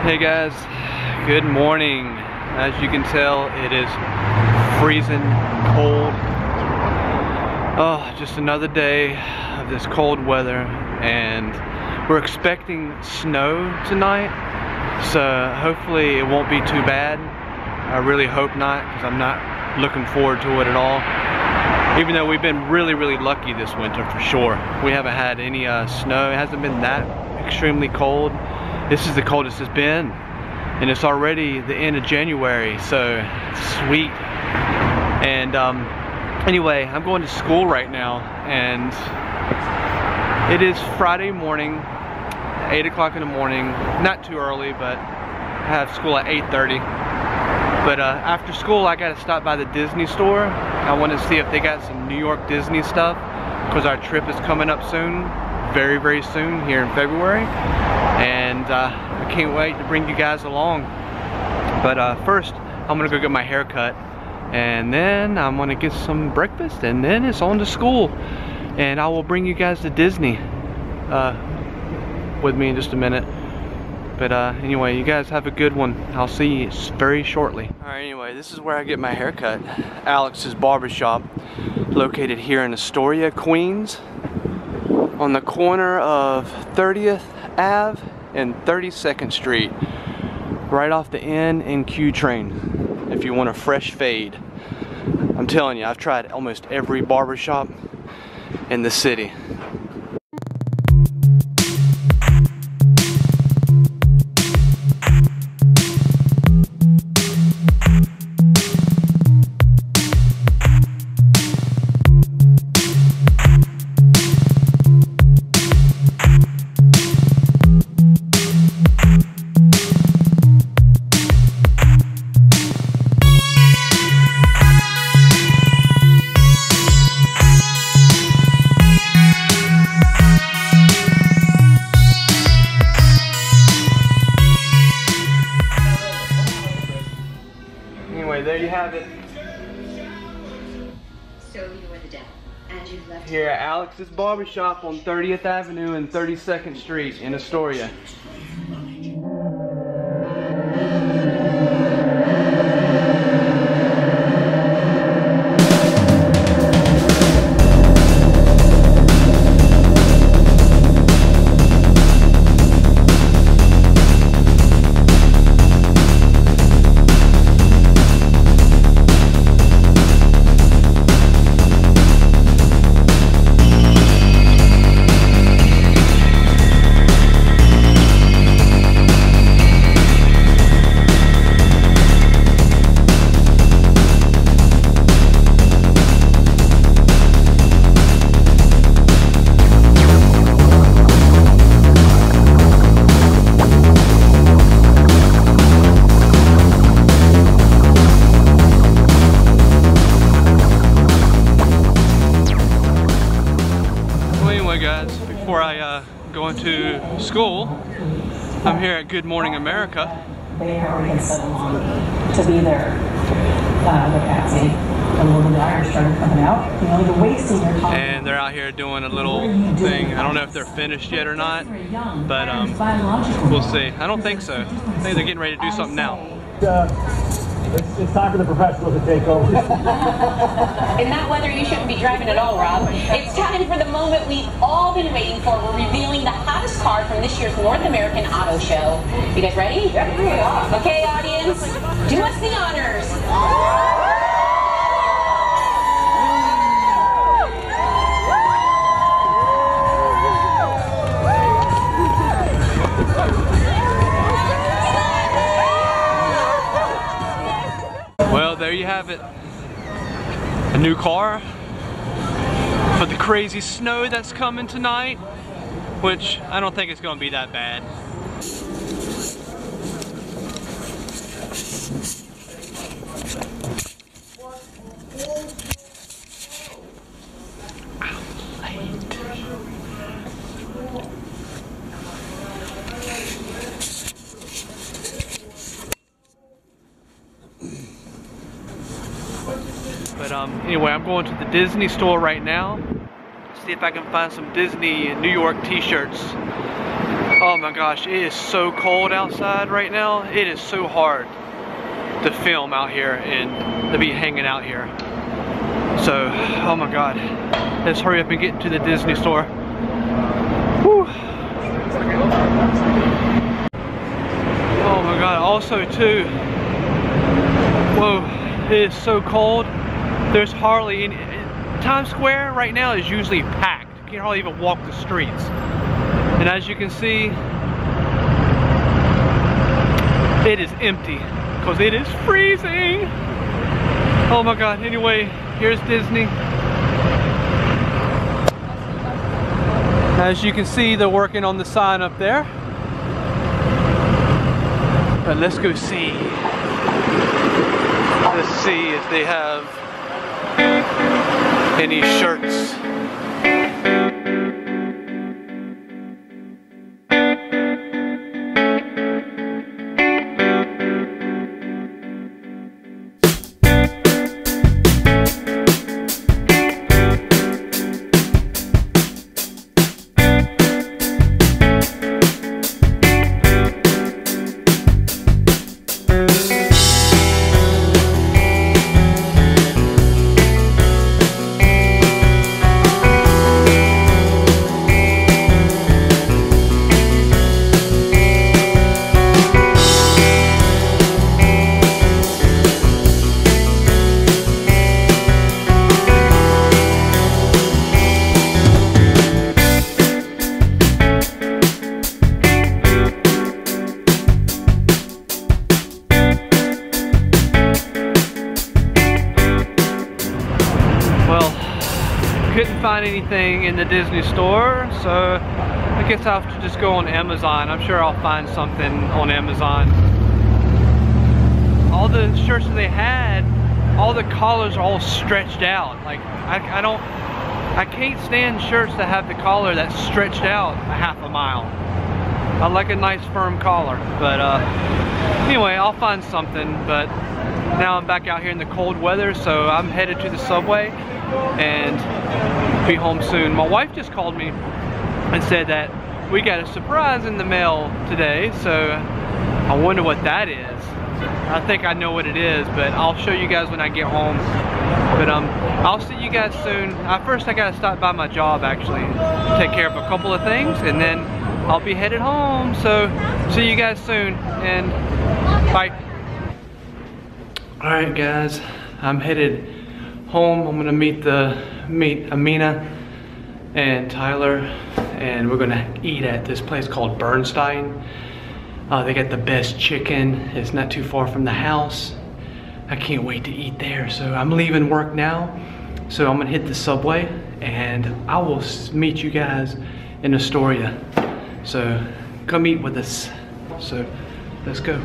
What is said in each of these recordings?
Hey guys, good morning. As you can tell, it is freezing cold. Oh, just another day of this cold weather, and we're expecting snow tonight, so hopefully it won't be too bad. I really hope not, because I'm not looking forward to it at all. Even though we've been really lucky this winter for sure. We haven't had any snow. It hasn't been that extremely cold. This is the coldest it's been, and it's already the end of January, so sweet. And anyway, I'm going to school right now, and it is Friday morning, 8 o'clock in the morning. Not too early, but I have school at 8:30. But after school, I gotta stop by the Disney store. I want to see if they got some New York Disney stuff, because our trip is coming up soon, very soon, here in February. And I can't wait to bring you guys along. But first, I'm gonna go get my hair cut, and then I'm gonna get some breakfast, and then it's on to school. And I will bring you guys to Disney with me in just a minute. But anyway, you guys have a good one. I'll see you very shortly. Alright, anyway, this is where I get my hair cut. Alex's Barbershop, located here in Astoria, Queens, on the corner of 30th Ave and 32nd Street, right off the N and Q train, if you want a fresh fade. I'm telling you, I've tried almost every barbershop in the city. There you have it. So you were the devil, and you left here at Alex's Barbershop on 30th Avenue and 32nd Street in Astoria. Guys, before I go into school, I'm here at Good Morning America. They are to be there. Look at me. A little bit of Irish started coming out. You know, the wasting your time. And they're out here doing a little thing. I don't know if they're finished yet or not, but we'll see. I don't think so. I think they're getting ready to do something now. It's time for the professionals to take over. In that weather, you shouldn't be driving at all, Rob. It's time for the moment we've all been waiting for. We're revealing the hottest car from this year's North American Auto Show. You guys ready? Yeah. Okay, audience, do us the honors. Well, there you have it. A new car for the crazy snow that's coming tonight, which I don't think it's going to be that bad. But anyway, I'm going to the Disney store right now. See if I can find some Disney New York t-shirts. Oh my gosh, it is so cold outside right now. It is so hard to film out here and to be hanging out here. So, oh my god, let's hurry up and get to the Disney store. Whew. Oh my god, also too, whoa, it is so cold. There's hardly any, Times Square right now is usually packed. You can't hardly even walk the streets. And as you can see, it is empty because it is freezing. Oh my god, anyway, here's Disney. As you can see, they're working on the sign up there. But let's go see. Let's see if they have any shirts. Couldn't find anything in the Disney store, so I guess I'll have to just go on Amazon. I'm sure I'll find something on Amazon. All the shirts that they had, all the collars are all stretched out. Like I can't stand shirts that have the collar that's stretched out a half a mile. I like a nice firm collar, but anyway, I'll find something. But now I'm back out here in the cold weather, so I'm headed to the subway and be home soon. My wife just called me and said that we got a surprise in the mail today, so I wonder what that is. I think I know what it is, but I'll show you guys when I get home. But I'll see you guys soon. First I gotta stop by my job actually, take care of a couple of things, and then I'll be headed home. So see you guys soon, and bye. Alright guys, I'm headed home. I'm gonna meet Amina and Tyler, and we're gonna eat at this place called Burnside. They got the best chicken. It's not too far from the house. I can't wait to eat there. So I'm leaving work now, so I'm gonna hit the subway, and I will meet you guys in Astoria. So come eat with us. So let's go.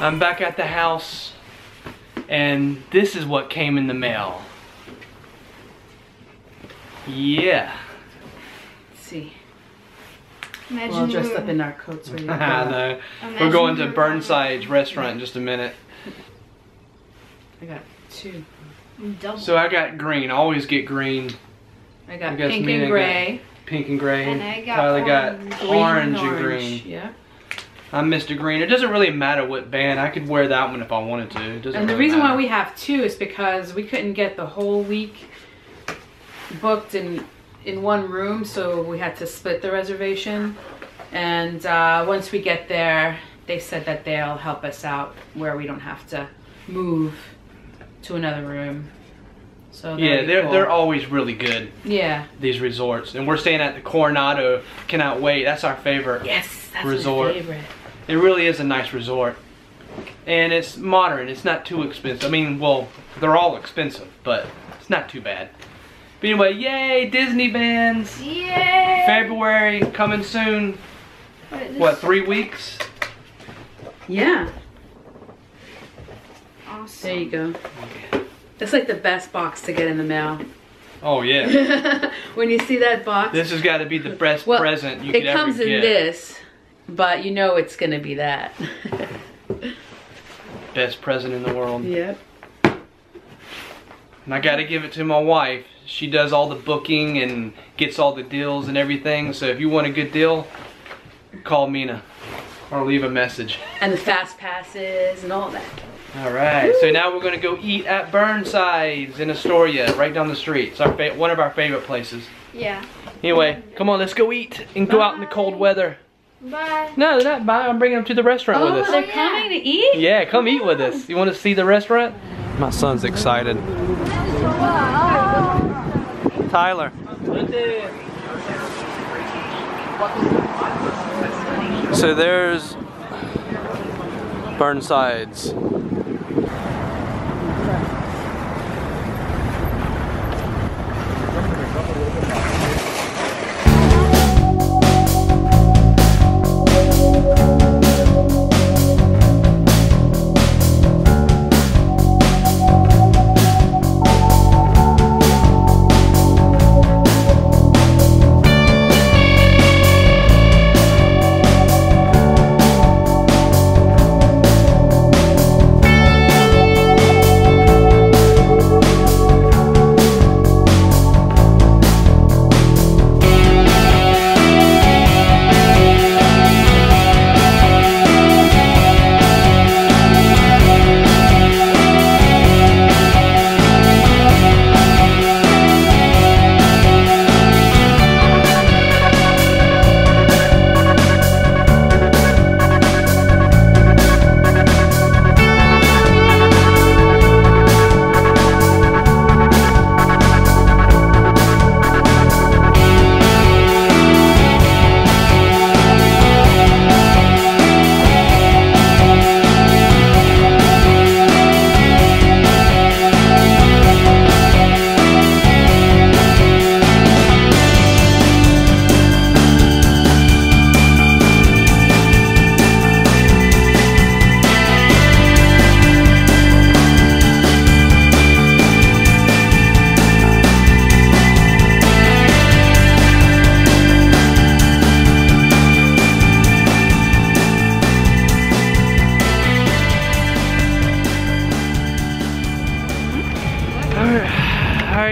I'm back at the house, and this is what came in the mail. Yeah. Let's see. Imagine We're all dressed up in our coats. I know. We're going to Burnside's restaurant in just a minute. I got two. Double. So I got green. I always get green. I got guess pink Mina and gray. got pink and gray. And I got Tyler got orange and orange. green. Yeah. I'm Mr. Green. It doesn't really matter what band. I could wear that one if I wanted to. It doesn't And the really reason matter. why we have two is because we couldn't get the whole week booked in one room, so we had to split the reservation. And once we get there, they said that they'll help us out where we don't have to move to another room. So Yeah, that'll be cool. they're always really good. Yeah. These resorts, and we're staying at the Coronado. Cannot wait. That's our favorite. Yes, that's resort. my favorite. It really is a nice resort, and it's modern. It's not too expensive. I mean, well, they're all expensive, but it's not too bad. But anyway, yay, Disney bands. Yay! February coming soon. What, 3 weeks? Yeah. Awesome. There you go. It's like the best box to get in the mail. Oh yeah. When you see that box. This has got to be the best present you could ever get. It comes in this, but you know it's gonna be that. Best present in the world. Yep. And I got to give it to my wife. She does all the booking and gets all the deals and everything. So if you want a good deal, call Mina or leave a message. And the fast passes and all that. All right. So now we're going to go eat at Burnside's in Astoria, right down the street. It's our one of our favorite places. Yeah. Anyway, come on, let's go eat and go out in the cold weather. Bye. No, they're not buying. I'm bringing them to the restaurant with us. They're coming to eat? Yeah, come eat with us. You want to see the restaurant? My son's excited. Tyler. So there's Burnside's.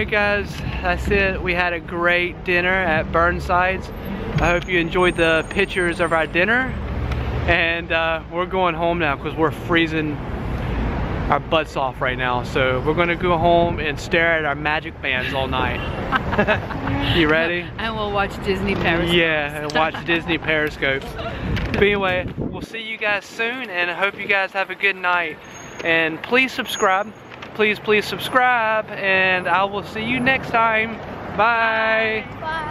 Alright guys, that's it. We had a great dinner at Burnside's. I hope you enjoyed the pictures of our dinner. And we're going home now because we're freezing our butts off right now. So we're gonna go home and stare at our magic bands all night. You ready? And we'll watch Disney Periscopes. Yeah, and watch Disney Periscopes. But anyway, we'll see you guys soon, and I hope you guys have a good night. And please subscribe. Please subscribe, and I will see you next time. Bye. Bye.